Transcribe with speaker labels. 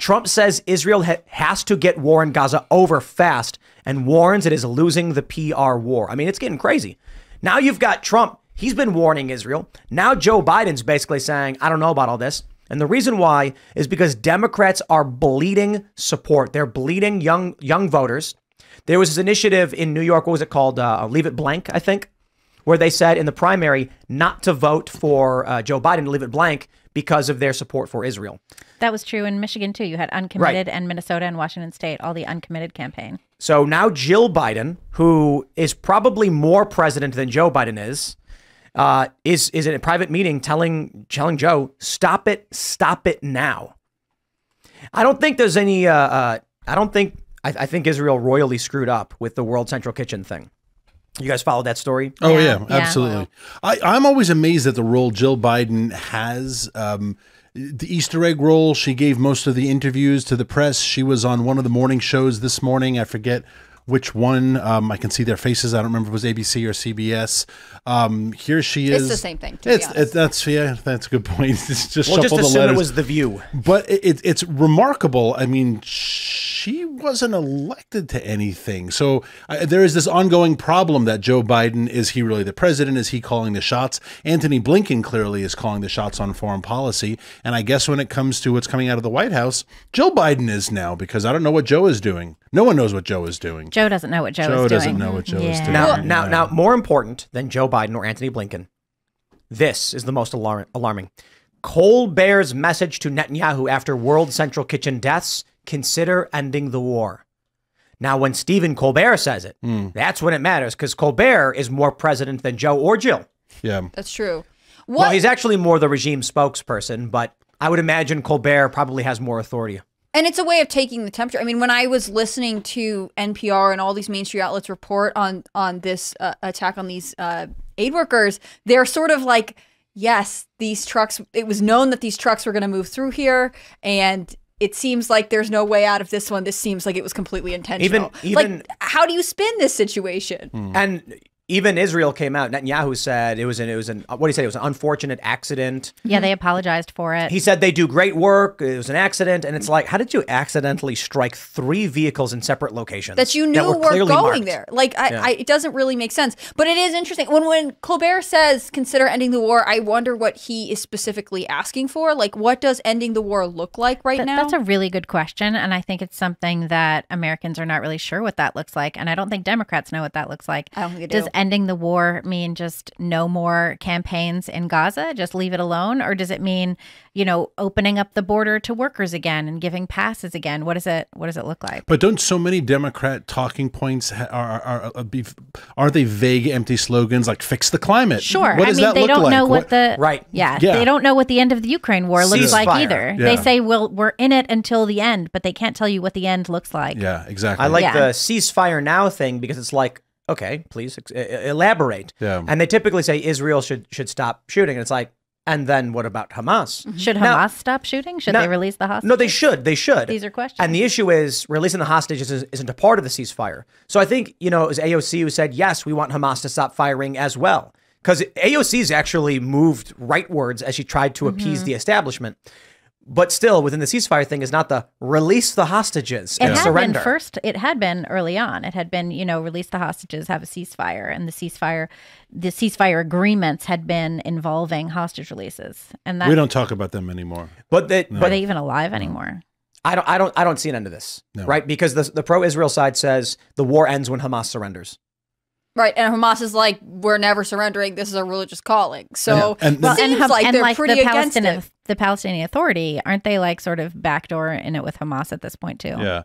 Speaker 1: Trump says Israel has to get war in Gaza over fast and warns it is losing the PR war. I mean, it's getting crazy. Now you've got Trump. He's been warning Israel. Now Joe Biden's basically saying, I don't know about all this. And the reason why is because Democrats are bleeding support. They're bleeding young voters. There was this initiative in New York. What was it called? Leave It Blank, I think, where they said in the primary not to vote for Joe Biden, to leave it blank because of their support for Israel.
Speaker 2: That was true in Michigan, too. You had uncommitted, and Minnesota and Washington State, all the uncommitted campaign. So
Speaker 1: now Jill Biden, who is probably more president than Joe Biden is in a private meeting telling Joe, stop it now. I don't think there's any, I think Israel royally screwed up with the World Central Kitchen thing. You guys followed that story?
Speaker 3: Oh, yeah, absolutely. I'm always amazed at the role Jill Biden has. The Easter egg role, she gave most of the interviews to the press. She was on one of the morning shows this morning. I forget which one. I can see their faces. I don't remember if it was ABC or CBS. Here she is.
Speaker 4: It's the same thing, to be honest.
Speaker 3: That's a good point. It's just
Speaker 1: well,
Speaker 3: shuffle
Speaker 1: just
Speaker 3: the
Speaker 1: assume
Speaker 3: letters.
Speaker 1: it was The View.
Speaker 3: But it's remarkable. I mean, she wasn't elected to anything. So there is this ongoing problem that Joe Biden, is he really the president? Is he calling the shots? Antony Blinken clearly is calling the shots on foreign policy. And I guess when it comes to what's coming out of the White House, Joe Biden is now, because I don't know what Joe is doing. No one knows what Joe is doing.
Speaker 2: Joe doesn't know what Joe is doing.
Speaker 3: Joe doesn't know what Joe is doing.
Speaker 1: Now, more important than Joe Biden or Antony Blinken, this is the most alarming. Colbert's message to Netanyahu after World Central Kitchen deaths: consider ending the war. Now, when Stephen Colbert says it, that's when it matters, because Colbert is more president than Joe or Jill.
Speaker 3: Yeah,
Speaker 4: that's true.
Speaker 1: Well, he's actually more the regime spokesperson, but I would imagine Colbert probably has more authority.
Speaker 4: And it's a way of taking the temperature. I mean, when I was listening to NPR and all these mainstream outlets report on this attack on these aid workers, they're sort of like, yes, these trucks, it was known that these trucks were going to move through here, and it seems like there's no way out of this one. This seems like it was completely intentional.
Speaker 1: Even
Speaker 4: like, how do you spin this situation?
Speaker 1: And even Israel came out. Netanyahu said it was an what do you say? It was an unfortunate accident.
Speaker 2: Yeah, they apologized for it.
Speaker 1: He said they do great work. It was an accident, and it's like, how did you accidentally strike 3 vehicles in separate locations
Speaker 4: that you knew were going
Speaker 1: marked?
Speaker 4: There? Like, it doesn't really make sense. But it is interesting when Colbert says consider ending the war. I wonder what he is specifically asking for. Like, what does ending the war look like now?
Speaker 2: That's a really good question, and I think it's something that Americans are not really sure what that looks like, and I don't think Democrats know what that looks like.
Speaker 4: I don't think they do.
Speaker 2: Does ending the war mean just no more campaigns in Gaza, just leave it alone? Or does it mean, opening up the border to workers again and giving passes again? What does it look like?
Speaker 3: But don't so many Democrat talking points aren't they vague, empty slogans like fix the climate?
Speaker 2: Sure.
Speaker 3: What does that
Speaker 2: they
Speaker 3: look
Speaker 2: don't
Speaker 3: like?
Speaker 2: know what the
Speaker 1: right.
Speaker 2: Yeah, they don't know what the end of the Ukraine war looks like either.
Speaker 3: Yeah.
Speaker 2: They say, well, we're in it until the end, but they can't tell you what the end looks like.
Speaker 3: Yeah, exactly.
Speaker 1: I like the ceasefire now thing, because it's like, okay, please elaborate.
Speaker 3: Yeah.
Speaker 1: And they typically say Israel should stop shooting. And it's like, and then what about Hamas?
Speaker 2: Should Hamas stop shooting? Should they release the hostages?
Speaker 1: No, they should. They should.
Speaker 2: These are questions.
Speaker 1: And the issue is releasing the hostages isn't a part of the ceasefire. So I think, it was AOC who said, yes, we want Hamas to stop firing as well. Because AOC's actually moved rightwards as she tried to appease the establishment. But still, within the ceasefire thing is not the release the hostages and surrender.
Speaker 2: It had been early on. It had been, release the hostages, have a ceasefire, and the ceasefire agreements had been involving hostage releases. And that,
Speaker 3: we don't talk about them anymore.
Speaker 2: Are they even alive anymore?
Speaker 1: I don't see an end to this, right? Because the pro-Israel side says the war ends when Hamas surrenders.
Speaker 4: Right, and Hamas is like, we're never surrendering. This is a religious calling. So
Speaker 3: and
Speaker 4: it seems like they're pretty against it.
Speaker 2: The Palestinian Authority, aren't they like sort of backdoor in it with Hamas at this point too?
Speaker 3: Yeah,